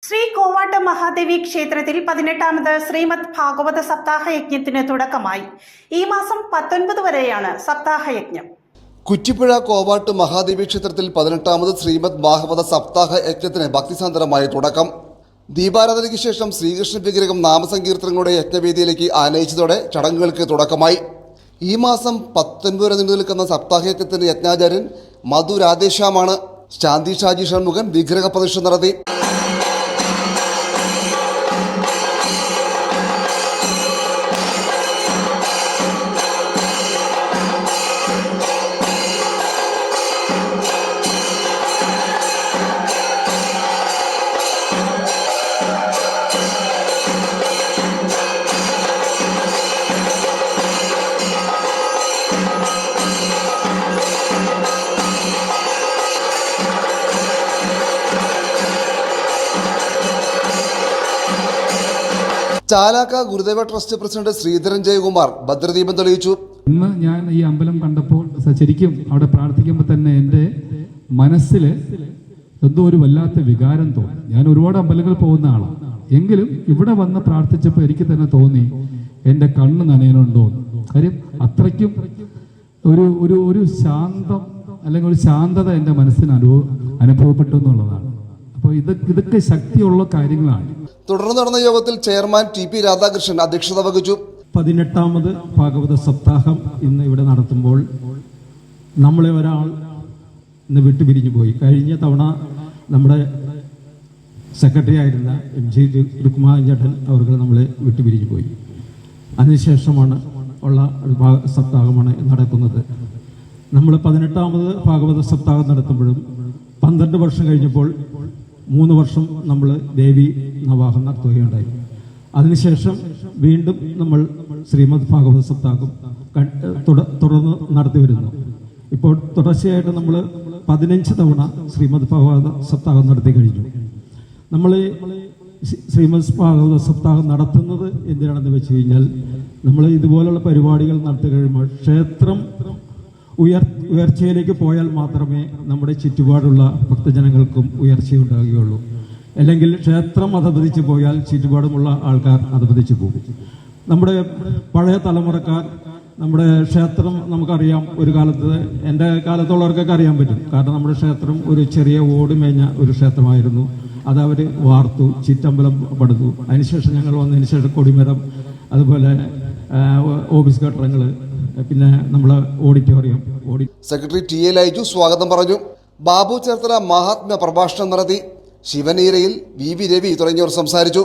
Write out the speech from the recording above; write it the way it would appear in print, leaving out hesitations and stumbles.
ശ്രീ കോവാട്ട് മഹാദേവി ക്ഷേത്രത്തിൽ 18ാമത് ശ്രീമദ് ഭാഗവത സപ്താഹ യജ്ഞത്തിന് തുടക്കമായി. ഈ മാസം 19 വരെയാണ് സപ്താഹ യജ്ഞം. കുറ്റിപ്പുഴ കോവാട്ട് മഹാദേവി ക്ഷേത്രത്തിൽ 18ാമത് ശ്രീമദ് ഭാഗവത സപ്താഹ യജ്ഞത്തിന് ഭക്തിസാന്ദ്രമായ തുടക്കം. ദീപാരാധനയ്ക്ക് ശേഷം ശ്രീകൃഷ്ണ വിഗ്രഹം നാമസങ്കീർത്തനങ്ങളുടെ യജ്ഞവേദിയിലേക്ക് ആനയിച്ചതോടെ ചടങ്ങുകൾക്ക് തുടക്കമായി. ഈ മാസം 19 വരെ നീണ്ടു നിൽക്കുന്ന സപ്താഹ യജ്ഞത്തിന്റെ യജ്ഞാചാര്യൻ മധു രാധേശ്യാമാണ്. ശാന്തി ഷാജി ഷൺമുഖൻ വിഗ്രഹ പ്രതിഷ്ഠ നടത്തി. ചാലാക്ക ഗുരുദേവ ട്രസ്റ്റ് പ്രസിഡന്റ് ശ്രീധരൻ ജയകുമാർ ഭദ്രദീപം തെളിയിച്ചു. ഇന്ന് ഞാൻ ഈ അമ്പലം കണ്ടപ്പോൾ ശരിക്കും അവിടെ പ്രാർത്ഥിക്കുമ്പോൾ തന്നെ എൻ്റെ മനസ്സിൽ എന്തോ ഒരു വല്ലാത്ത വികാരം തോന്നി. ഞാൻ ഒരുപാട് അമ്പലങ്ങൾ പോകുന്ന ആളാണ്, എങ്കിലും ഇവിടെ വന്ന് പ്രാർത്ഥിച്ചപ്പോൾ എനിക്ക് തന്നെ തോന്നി എൻ്റെ കണ്ണ് നനയനുണ്ടോ. കാര്യം അത്രയ്ക്കും ഒരു ഒരു ഒരു ശാന്തം അല്ലെങ്കിൽ ഒരു ശാന്തത എൻ്റെ മനസ്സിന് അനുഭവപ്പെട്ടു എന്നുള്ളതാണ്. അപ്പോൾ ഇതൊക്കെ ശക്തിയുള്ള കാര്യങ്ങളാണ്. തുടർന്ന് നടന്ന യോഗത്തിൽ ചെയർമാൻ ടി.പി. രാധാകൃഷ്ണൻ അധ്യക്ഷത വഹിച്ചു. 18ാമത് ഭാഗവത സപ്താഹം ഇന്ന് ഇവിടെ നടത്തുമ്പോൾ നമ്മളെ ഒരാൾ ഇന്ന് വിട്ടുപിരിഞ്ഞു പോയി. കഴിഞ്ഞ തവണ നമ്മുടെ സെക്രട്ടറി ആയിരുന്ന M.G. രുക്മാൻ ചേട്ടൻ അവർക്ക് നമ്മളെ വിട്ടുപിരിഞ്ഞു പോയി. അതിനുശേഷമാണ് ഉള്ള സപ്താഹമാണ് നടക്കുന്നത്. നമ്മൾ 18ാമത് ഭാഗവത സപ്താഹം നടത്തുമ്പോഴും 12 വർഷം കഴിഞ്ഞപ്പോൾ 3 വർഷം നമ്മൾ ദേവി നവാഹം നടത്തുകയുണ്ടായി. അതിനുശേഷം വീണ്ടും നമ്മൾ ശ്രീമദ് ഭാഗവത സപ്താഹം തുടർന്ന് നടത്തി വരുന്നു. ഇപ്പോൾ തുടർച്ചയായിട്ട് നമ്മൾ 15 തവണ ശ്രീമദ് ഭാഗവത സപ്താഹം നടത്തി കഴിഞ്ഞു. നമ്മൾ ശ്രീമദ് ഭാഗവത സപ്താഹം നടത്തുന്നത് എന്തിനാണെന്ന് വെച്ച് കഴിഞ്ഞാൽ, നമ്മൾ ഇതുപോലുള്ള പരിപാടികൾ നടത്തി കഴിയുമ്പോൾ ക്ഷേത്രം ഉയർച്ചയിലേക്ക് പോയാൽ മാത്രമേ നമ്മുടെ ചുറ്റുപാടുള്ള ഭക്തജനങ്ങൾക്കും ഉയർച്ചയുണ്ടാകുകയുള്ളൂ. അല്ലെങ്കിൽ ക്ഷേത്രം അധപതിച്ച് പോയാൽ ചുറ്റുപാടുമുള്ള ആൾക്കാർ അധപതിച്ച് പോകും. നമ്മുടെ പഴയ തലമുറക്കാർ നമ്മുടെ ക്ഷേത്രം നമുക്കറിയാം. ഒരു കാലത്ത് എൻ്റെ കാലത്തുള്ളവർക്കൊക്കെ അറിയാൻ പറ്റും. കാരണം നമ്മുടെ ക്ഷേത്രം ഒരു ചെറിയ ഓടുമേഞ്ഞ ഒരു ക്ഷേത്രമായിരുന്നു. അത് അവർ വാർത്തു, ചിറ്റമ്പലം പടുത്തു. അതിനുശേഷം ഞങ്ങൾ വന്നതിന് ശേഷം കൊടിമരം, അതുപോലെ ഓഫീസ് കെട്ടിടങ്ങൾ, പിന്നെ നമ്മളെ ഓഡിറ്റോറിയം. Secretary T.A. ലൈജു സ്വാഗതം പറഞ്ഞു. ബാബു ചേർത്തല മഹാത്മ്യ പ്രഭാഷണം നടത്തി. ശിവനീരയിൽ V.V. രവി തുടങ്ങിയവർ സംസാരിച്ചു.